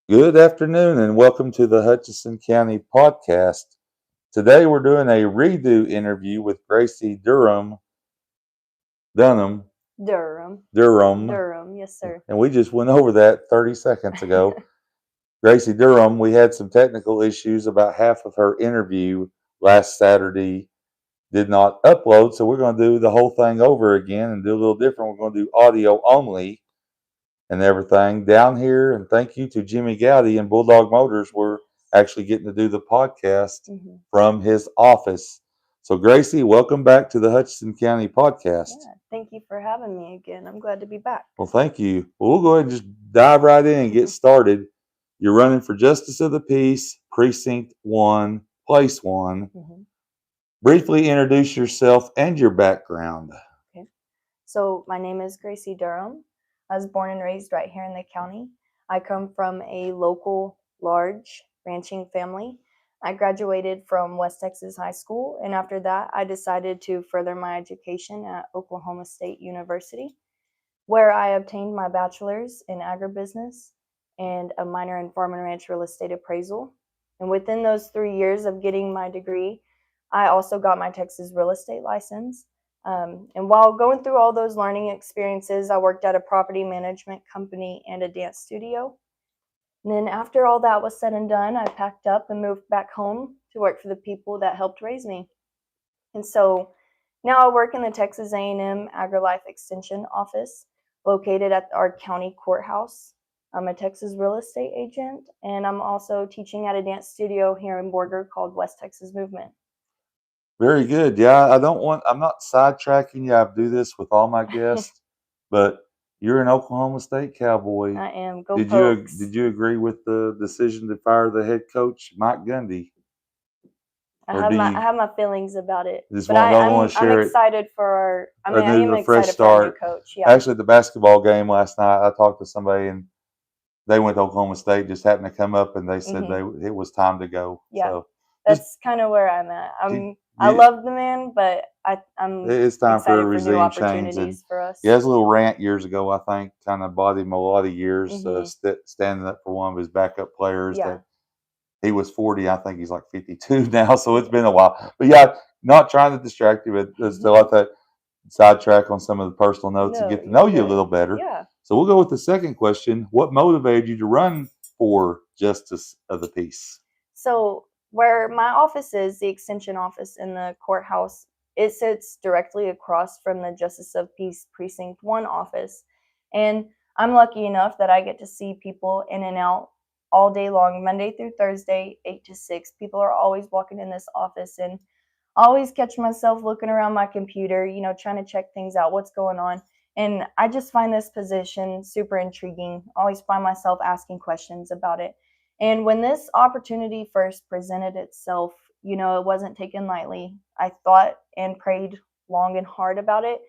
Good afternoon and welcome to the Hutchinson County Podcast. Today we're doing a redo interview with Gracie Dunham, Durham. Durham, Durham, yes, sir. and we just went over that 30 seconds ago. Gracie Durham, we had some technical issues about half of her interview last Saturday did not upload, so we're going to do the whole thing over again and do a little different. We're going to do audio only and everything down here. And thank you to Jimmy Gowdy and Bulldog Motors. We're actually getting to do the podcast from his office. So, Gracie, welcome back to the Hutchinson County Podcast. Yeah, thank you for having me again. I'm glad to be back. Well, thank you. Well, we'll go ahead and just dive right in and get started. You're running for Justice of the Peace, Precinct 1, Place 1. Briefly introduce yourself and your background. Okay. So, my name is Gracie Durham. I was born and raised right here in the county. I come from a local, large ranching family. I graduated from West Texas High School, and after that, I decided to further my education at Oklahoma State University, where I obtained my bachelor's in agribusiness and a minor in farm and ranch real estate appraisal. And within those 3 years of getting my degree, I also got my Texas real estate license. And while going through all those learning experiences, I worked at a property management company and a dance studio. And then after all that was said and done, I packed up and moved back home to work for the people that helped raise me. And so now I work in the Texas A&M AgriLife Extension office located at our county courthouse. I'm a Texas real estate agent, and I'm also teaching at a dance studio here in Borger called West Texas Movement. Very good. Yeah, I'm not sidetracking you. I do this with all my guests, but you're an Oklahoma State Cowboy. I am. Go Did Pokes. did you agree with the decision to fire the head coach, Mike Gundy? I have my feelings about it, Just but don't want to I'm share it? excited for our. I A am fresh excited for our start. new coach. Yeah. Actually, at the basketball game last night, I talked to somebody and they went to Oklahoma State. Just happened to come up and they said it was time to go. Yeah. So that's kind of where I'm at. I love the man, but I'm it's time for a excited for new regime change. opportunities for us. He has a little rant years ago, I think, kind of bought him a lot of years standing up for one of his backup players. Yeah. That he was 40. I think he's like 52 now, so it's been a while. But yeah, not trying to distract you, but still I thought sidetrack on some of the personal notes and get to know you a little better. Yeah. So we'll go with the second question. What motivated you to run for Justice of the Peace? So where my office is, the extension office in the courthouse, it sits directly across from the Justice of Peace Precinct 1 office. And I'm lucky enough that I get to see people in and out all day long, Monday through Thursday, 8 to 6. People are always walking in this office, and I always catch myself looking around my computer, trying to check things out, what's going on. And I just find this position super intriguing. I always find myself asking questions about it. And when this opportunity first presented itself, it wasn't taken lightly. I thought and prayed long and hard about it.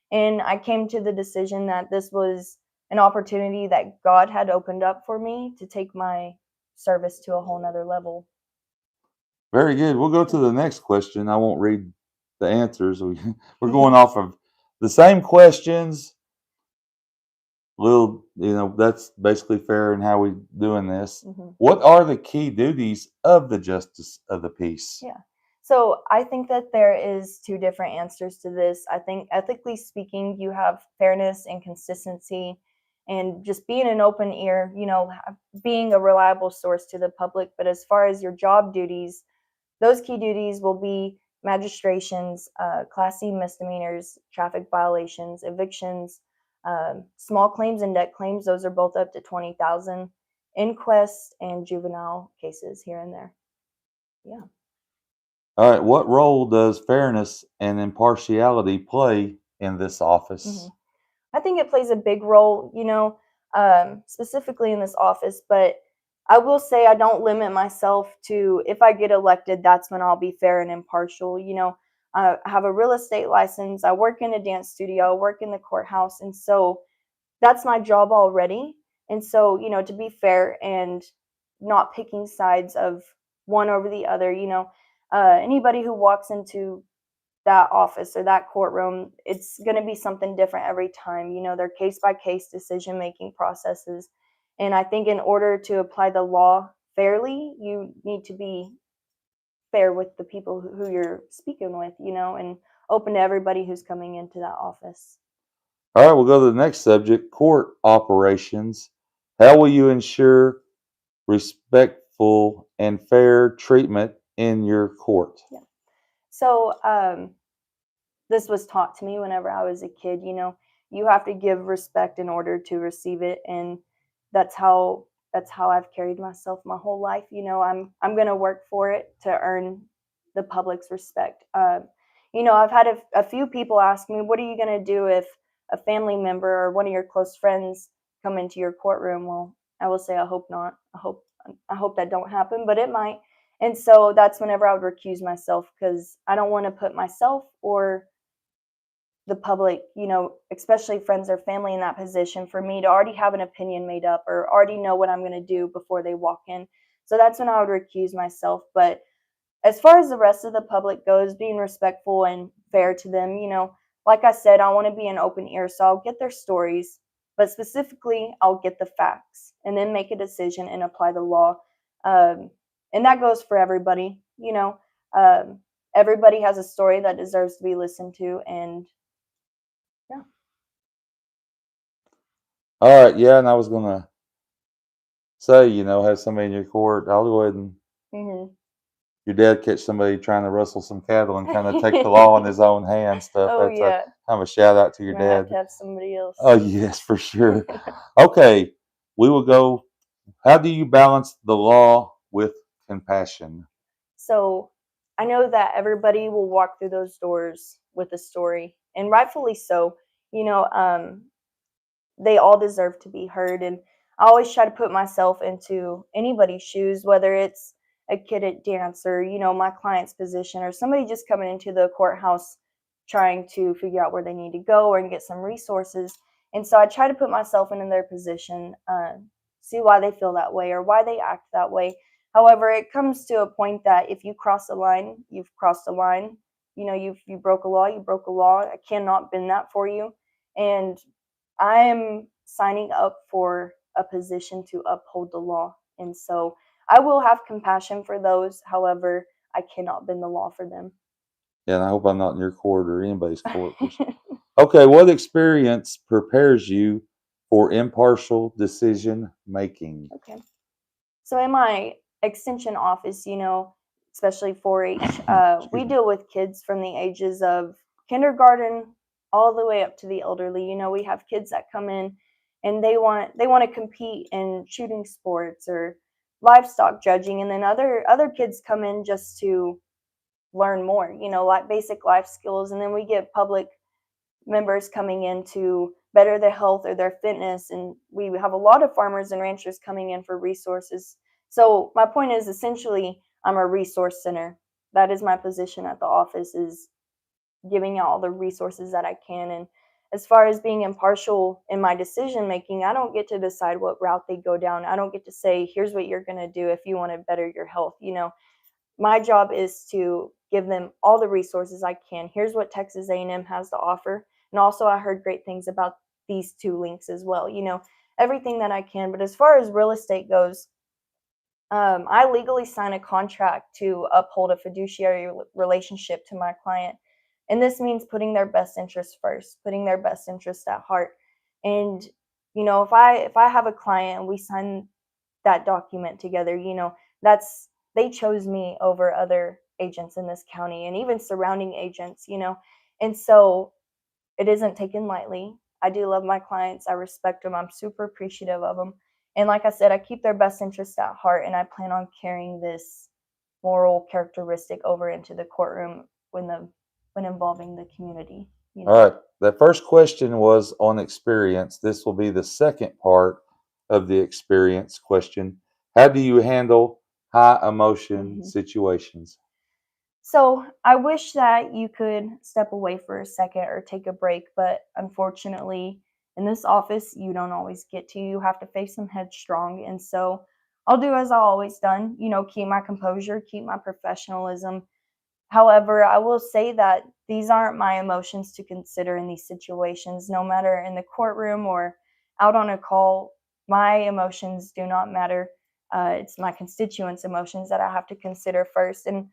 And I came to the decision that this was an opportunity that God had opened up for me to take my service to a whole nother level. Very good. We'll go to the next question. I won't read the answers. We're going off of the same questions. That's basically fair in how we're doing this. What are the key duties of the Justice of the Peace? Yeah. So I think that there is two different answers to this. I think ethically speaking, you have fairness and consistency and just being an open ear, being a reliable source to the public. But as far as your job duties, those key duties will be magistrations, Class C misdemeanors, traffic violations, evictions, small claims and debt claims. Those are both up to $20,000. Inquests and juvenile cases here and there. Yeah. All right. What role does fairness and impartiality play in this office? I think it plays a big role, specifically in this office. But I will say I don't limit myself to, if I get elected, that's when I'll be fair and impartial. I have a real estate license. I work in a dance studio. I work in the courthouse. And so that's my job already. And so, to be fair and not picking sides of one over the other, anybody who walks into that office or that courtroom, it's going to be something different every time. They're case by case decision making processes. And I think in order to apply the law fairly, you need to be fair with the people who you're speaking with, and open to everybody who's coming into that office. All right, we'll go to the next subject, court operations. How will you ensure respectful and fair treatment in your court? Yeah. So, this was taught to me whenever I was a kid. You have to give respect in order to receive it, and that's how I've carried myself my whole life. I'm gonna work for it to earn the public's respect. I've had a few people ask me, "What are you gonna do if a family member or one of your close friends come into your courtroom?" Well, I will say, I hope not. I hope that don't happen, but it might. And so that's whenever I would recuse myself, because I don't want to put myself or the public, especially friends or family, in that position for me to already have an opinion made up or already know what I'm going to do before they walk in. So that's when I would recuse myself. But as far as the rest of the public goes, being respectful and fair to them, like I said, I want to be an open ear. So I'll get their stories, but specifically, I'll get the facts and then make a decision and apply the law. And that goes for everybody. Everybody has a story that deserves to be listened to. And yeah. All right, yeah, and I was gonna say, have somebody in your court. I'll go ahead and Hmm. your dad catch somebody trying to rustle some cattle and kind of take the law in his own hands. Stuff. Oh, That's a yeah. kind of a shout out to your Might have dad. to have somebody else. Oh yes, for sure. Okay, we will go. How do you balance the law with compassion? So I know that everybody will walk through those doors with a story, and rightfully so. You know, um, they all deserve to be heard, and I always try to put myself into anybody's shoes, whether it's a kid at dance or my client's position, or somebody just coming into the courthouse trying to figure out where they need to go or get some resources. And so I try to put myself into their position, see why they feel that way or why they act that way. However, it comes to a point that if you cross a line, you've crossed a line. You broke a law, you broke a law. I cannot bend that for you. And I am signing up for a position to uphold the law. And so I will have compassion for those. However, I cannot bend the law for them. Yeah, and I hope I'm not in your court or anybody's court. Okay, what experience prepares you for impartial decision making? Okay. So in my extension office, especially 4-H, we Excuse me. deal with kids from the ages of kindergarten all the way up to the elderly. We have kids that come in and they want to compete in shooting sports or livestock judging, and then other kids come in just to learn more, like basic life skills, and then we get public members coming in to better their health or their fitness, and we have a lot of farmers and ranchers coming in for resources. So my point is, essentially, I'm a resource center. That is my position at the office, is giving out all the resources that I can. And as far as being impartial in my decision making, I don't get to decide what route they go down. I don't get to say, here's what you're going to do if you want to better your health. My job is to give them all the resources I can. Here's what Texas A&M has to offer. And also, I heard great things about these two links as well. Everything that I can. But as far as real estate goes, I legally sign a contract to uphold a fiduciary relationship to my client. And this means putting their best interest first, putting their best interest at heart. And if I have a client and we sign that document together, that's they chose me over other agents in this county and even surrounding agents. And so it isn't taken lightly. I do love my clients. I respect them. I'm super appreciative of them. And like I said, I keep their best interests at heart, and I plan on carrying this moral characteristic over into the courtroom when involving the community. All right. The first question was on experience. This will be the second part of the experience question. How do you handle high emotion Mhm. situations? So I wish that you could step away for a second or take a break, but unfortunately, in this office, you don't always get to. You have to face them headstrong. And so I'll do as I always done, keep my composure, keep my professionalism. However, I will say that these aren't my emotions to consider in these situations, no matter in the courtroom or out on a call. my emotions do not matter. It's my constituents' emotions that I have to consider first. And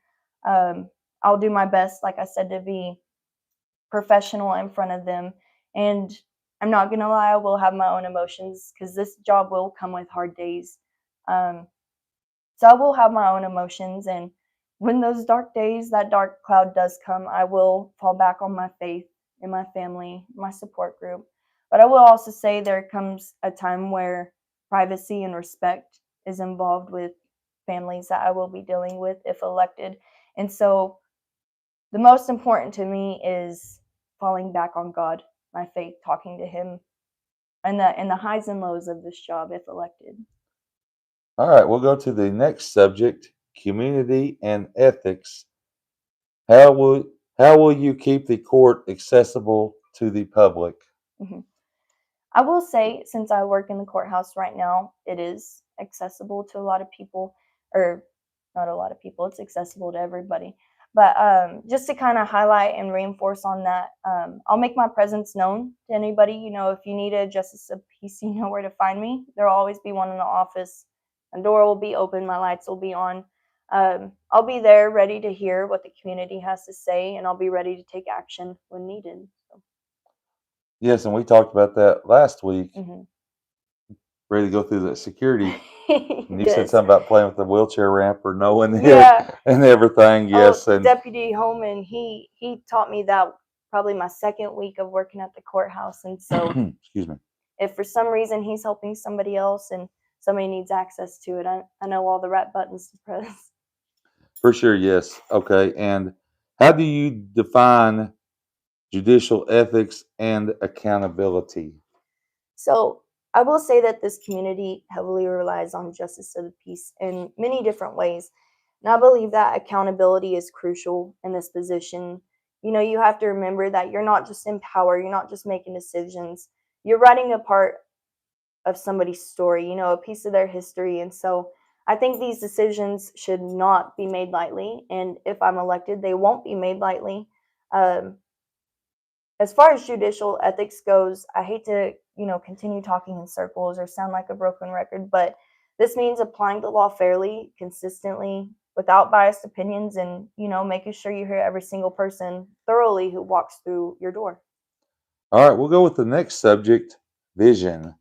I'll do my best, like I said, to be professional in front of them. And I'm not going to lie, I will have my own emotions because this job will come with hard days. Um, so I will have my own emotions. And when those dark days, that dark cloud does come, I will fall back on my faith in my family, my support group. But I will also say there comes a time where privacy and respect is involved with families that I will be dealing with if elected. And so the most important to me is falling back on God, my faith, talking to Him, and the highs and lows of this job if elected. All right, we'll go to the next subject, community and ethics. How will you keep the court accessible to the public? Mm-hmm. I will say, since I work in the courthouse right now, it is accessible to a lot of people, or not a lot of people, it's accessible to everybody. But just to kind of highlight and reinforce on that, I'll make my presence known to anybody. If you need a justice of peace, you know where to find me. There will always be one in the office. The door will be open, my lights will be on. I'll be there ready to hear what the community has to say, and I'll be ready to take action when needed. So. Yes, and we talked about that last week. Mm-hmm. Ready to go through the security. And you said Yes. something about playing with the wheelchair ramp or knowing Yeah. it and everything. Yes, and Deputy Holman, he taught me that probably my second week of working at the courthouse. And so excuse me. if for some reason he's helping somebody else and somebody needs access to it, I know all the right buttons to press. For sure, yes. Okay, and how do you define judicial ethics and accountability? So I will say that this community heavily relies on justice of the peace in many different ways. And I believe that accountability is crucial in this position. You have to remember that you're not just in power, you're not just making decisions, you're writing a part of somebody's story, a piece of their history. And so I think these decisions should not be made lightly. And if I'm elected, they won't be made lightly. Um, as far as judicial ethics goes, I hate to, continue talking in circles or sound like a broken record, but this means applying the law fairly, consistently, without biased opinions, and, making sure you hear every single person thoroughly who walks through your door. All right, we'll go with the next subject, vision.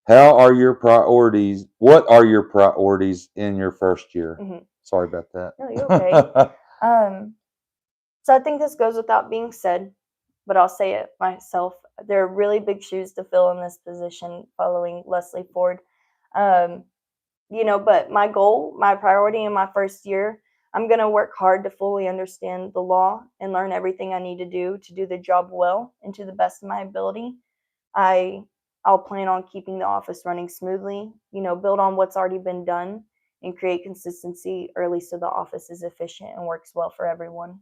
How are your priorities? What are your priorities in your first year? Mm-hmm. Sorry about that. No, you're okay. So I think this goes without being said, but I'll say it myself. There are really big shoes to fill in this position following Leslie Ford. But my goal, my priority in my first year, I'm going to work hard to fully understand the law and learn everything I need to do the job well and to the best of my ability. I'll plan on keeping the office running smoothly, build on what's already been done and create consistency early so the office is efficient and works well for everyone.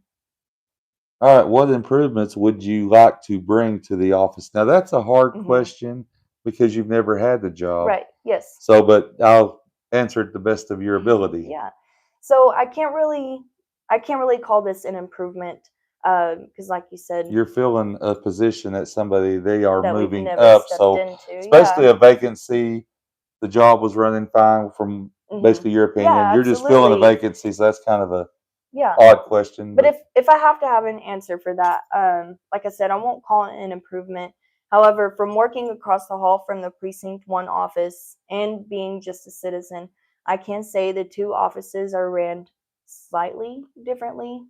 All right, what improvements would you like to bring to the office? Now, that's a hard Mm-hmm. question because you've never had the job. Right, yes. So, but I'll answer it the best of your ability. Yeah. So I can't really call this an improvement because, like you said, You're filling a position that somebody they are that we've moving never up. stepped So, into. especially Yeah. a vacancy, the job was running fine from Mm-hmm. basically your opinion. Yeah, You're just filling a absolutely. vacancy, so that's kind of a Yeah. odd question. But if I have to have an answer for that, like I said, I won't call it an improvement. However, from working across the hall from the Precinct 1 office and being just a citizen, I can say the two offices are ran slightly differently,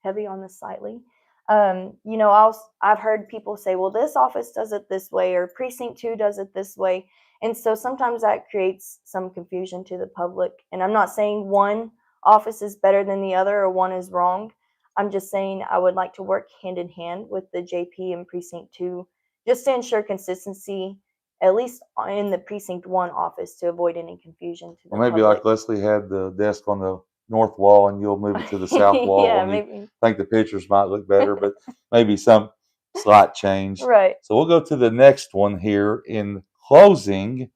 heavy on the slightly. I've heard people say, well, this office does it this way, or Precinct 2 does it this way. And so sometimes that creates some confusion to the public. And I'm not saying one office is better than the other or one is wrong. I'm just saying I would like to work hand in hand with the JP and Precinct 2 just to ensure consistency, at least in the Precinct 1 office, to avoid any confusion to the Or maybe public. like Leslie had the desk on the north wall and you'll move it to the south wall Yeah, when you maybe. think the pictures might look better, but maybe some slight change. Right. So we'll go to the next one here. In closing,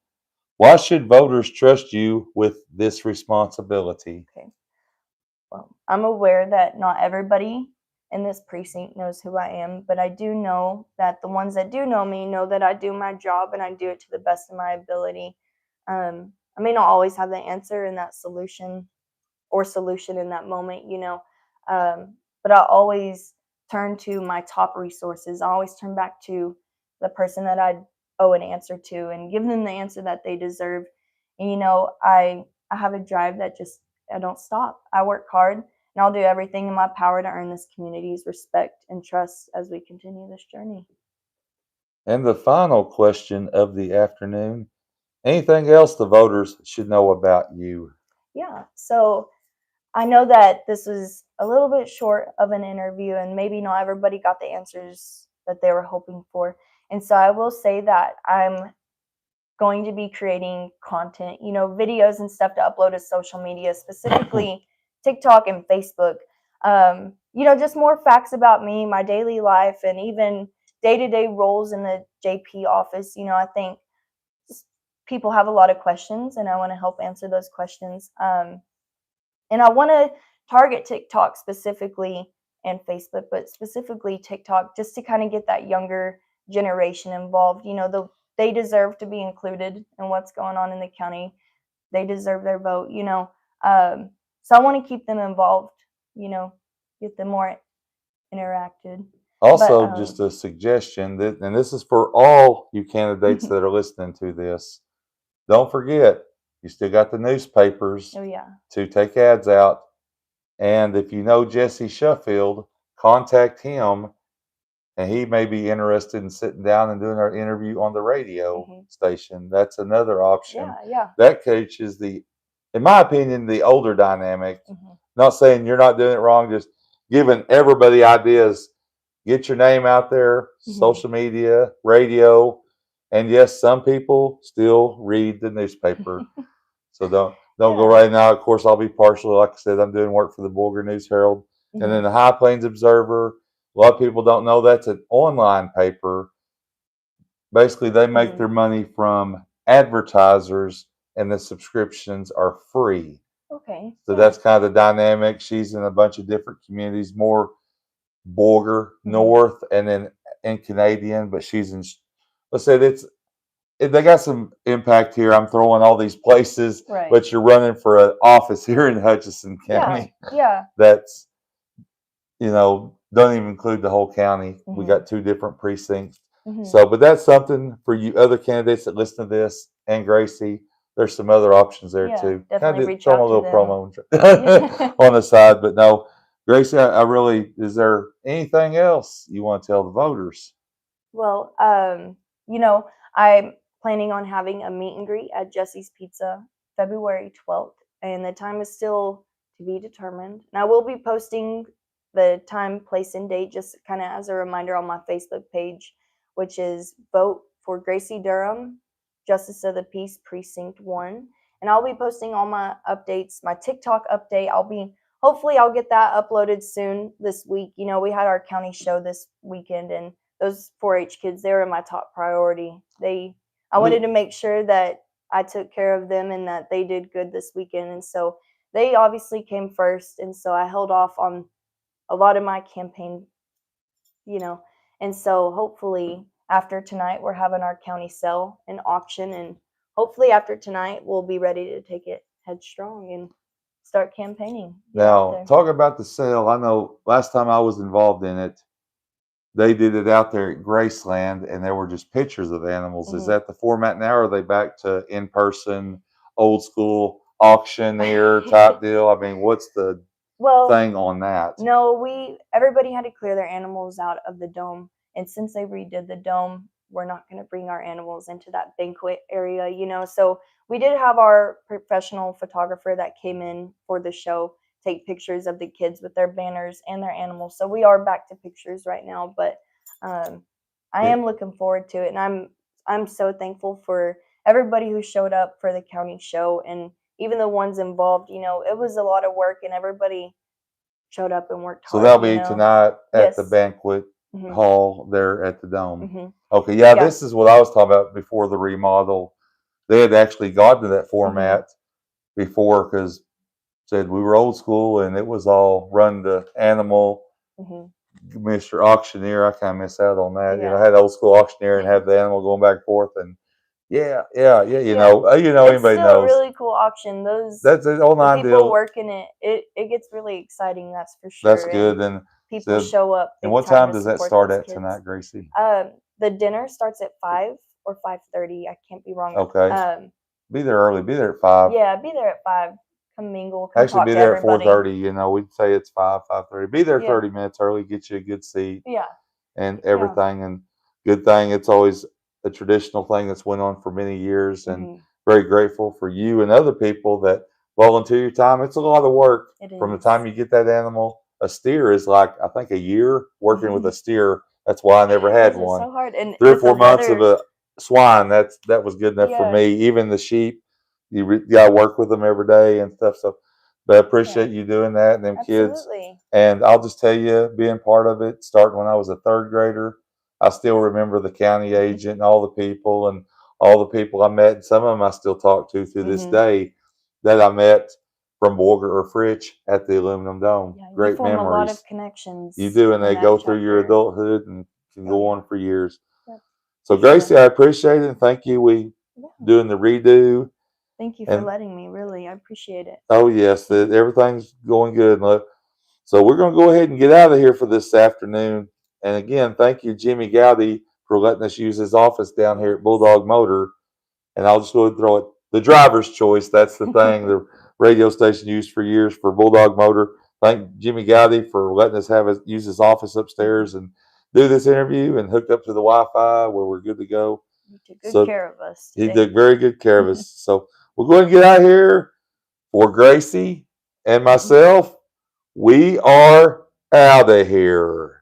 why should voters trust you with this responsibility? Okay. Well, I'm aware that not everybody in this precinct knows who I am, but I do know that the ones that do know me know that I do my job and I do it to the best of my ability. I may not always have the answer in that solution in that moment, but I always turn to my top resources. I always turn back to the person that I owe an answer to and give them the answer that they deserve. And I have a drive that just I don't stop. I work hard and I'll do everything in my power to earn this community's respect and trust as we continue this journey. And the final question of the afternoon, anything else the voters should know about you? Yeah. So I know that this was a little bit short of an interview and maybe not everybody got the answers that they were hoping for. And so I will say that I'm going to be creating content, videos and stuff to upload to social media, specifically TikTok and Facebook. Just more facts about me, my daily life, and even day-to-day roles in the JP office. I think people have a lot of questions, and I want to help answer those questions. And I want to target TikTok specifically and Facebook, but specifically TikTok, just to kind of get that younger generation involved. They deserve to be included in what's going on in the county. They deserve their vote, so I want to keep them involved, get them more interacted. Also, just a suggestion that, and this is for all you candidates that are listening to this, don't forget, you still got the newspapers to take ads out. And if you know Jesse Sheffield, contact him, and he may be interested in sitting down and doing our interview on the radio station. That's another option. That coaches in my opinion, the older dynamic. Not saying you're not doing it wrong, just giving everybody ideas. Get your name out there, social media, radio, and yes, some people still read the newspaper. So don't go right now. Of course, I'll be partial. Like I said, I'm doing work for the Bulger News Herald, and then the High Plains Observer. A lot of people don't know that's an online paper. Basically, they make their money from advertisers, and the subscriptions are free. Okay. So that's kind of the dynamic. She's in a bunch of different communities, more Bulger North, and then in Canadian, but she's in. Let's say they got some impact here. I'm throwing all these places, but you're running for an office here in Hutchinson County. Yeah. That's, don't even include the whole county. We got 2 different precincts. So, but that's something for you other candidates that listen to this, and Gracie. There's some other options there too. Definitely reach throw out a little to promo on the side, but no, Gracie, I really. Is there anything else you want to tell the voters? Well, I'm planning on having a meet and greet at Jesse's Pizza February 12th, and the time is still to be determined. And I will be posting the time, place, and date just kind of as a reminder on my Facebook page, which is Vote for Gracie Durham, Justice of the Peace, Precinct 1. And I'll be posting all my updates, my TikTok update. Hopefully I'll get that uploaded soon this week. We had our county show this weekend, and those 4-H kids, they were my top priority. I wanted to make sure that I took care of them and that they did good this weekend. And so they obviously came first. And so I held off on a lot of my campaign, and so hopefully after tonight, we're having our county sale and auction. And hopefully after tonight, we'll be ready to take it headstrong and start campaigning. Now, talk about the sale. I know last time I was involved in it, they did it out there at Graceland, and there were just pictures of animals. Is that the format now, or are they back to in-person, old school auctioneer type deal? I mean, what's the thing on that? No, everybody had to clear their animals out of the dome. And since they redid the dome, we're not going to bring our animals into that banquet area, So we did have our professional photographer that came in for the show take pictures of the kids with their banners and their animals. So we are back to pictures right now, but I am looking forward to it, and I'm so thankful for everybody who showed up for the county show, and even the ones involved. It was a lot of work, and everybody showed up and worked hard. So that'll be tonight at the banquet hall there at the dome. Okay, this is what I was talking about before the remodel. They had actually gotten to that format before, because said we were old school and it was all run to animal Mr. Auctioneer. I kind of miss out on that. Yeah. Had old school auctioneer and have the animal going back and forth and yeah. You Yeah. know, It's anybody still a knows. really cool auction. That's the whole The nine people deal. working it gets really exciting. That's for That's sure. good. And And people so, show up and big what time time to does that support start those at kids. tonight, Gracie? The dinner starts at 5 or 5:30. I can't be wrong. Okay. Be there early. Be there at 5. Yeah, be there at 5. Come mingle. Come Actually, talk be to there at everybody. 4:30. You know, we'd say it's 5:30. Be there Yeah. 30 minutes early. Get you a good seat Yeah. and everything. And good thing. It's always a traditional thing that's went on for many years. And Mhm. very grateful for you and other people that volunteer your time. It's a lot of work It from the is. time you get that animal. A steer is like I think a year working with a steer. That's why I never had This is one. so hard. And 3 or with the 4 months of weather, a swine. That was good enough for yeah. me. Even the sheep, you got to work with them every day and stuff. So, but I appreciate you doing that and them kids. Absolutely. And I'll just tell you, being part of it, starting when I was a third grader, I still remember the county agent and all the people and all the people I met. And some of them I still talk to through this Mhm. day that I met from Borger or Fritch at the Aluminum Dome. Yeah, you Great form a lot memories. of connections. You do, and in they that go through your chapter. adulthood and can Oh, go yeah. on for years. Yep, So, for sure. Gracie, I appreciate it and thank you. We Yeah. doing the redo. Thank you for And letting me. Really, I appreciate it. oh yes, everything's going good. Look, so we're going to go ahead and get out of here for this afternoon. And again, thank you, Jimmy Gowdy, for letting us use his office down here at Bulldog Motor. And I'll just go ahead and throw it. The driver's choice. That's the thing. The radio station used for years for Bulldog Motor. Thank Jimmy Gowdy for letting us use his office upstairs and do this interview and hook up to the Wi-Fi where we're good to go. You took good care of us He today. took very good care of us. So we'll go ahead and get out of here. For Gracie and myself, we are out of here.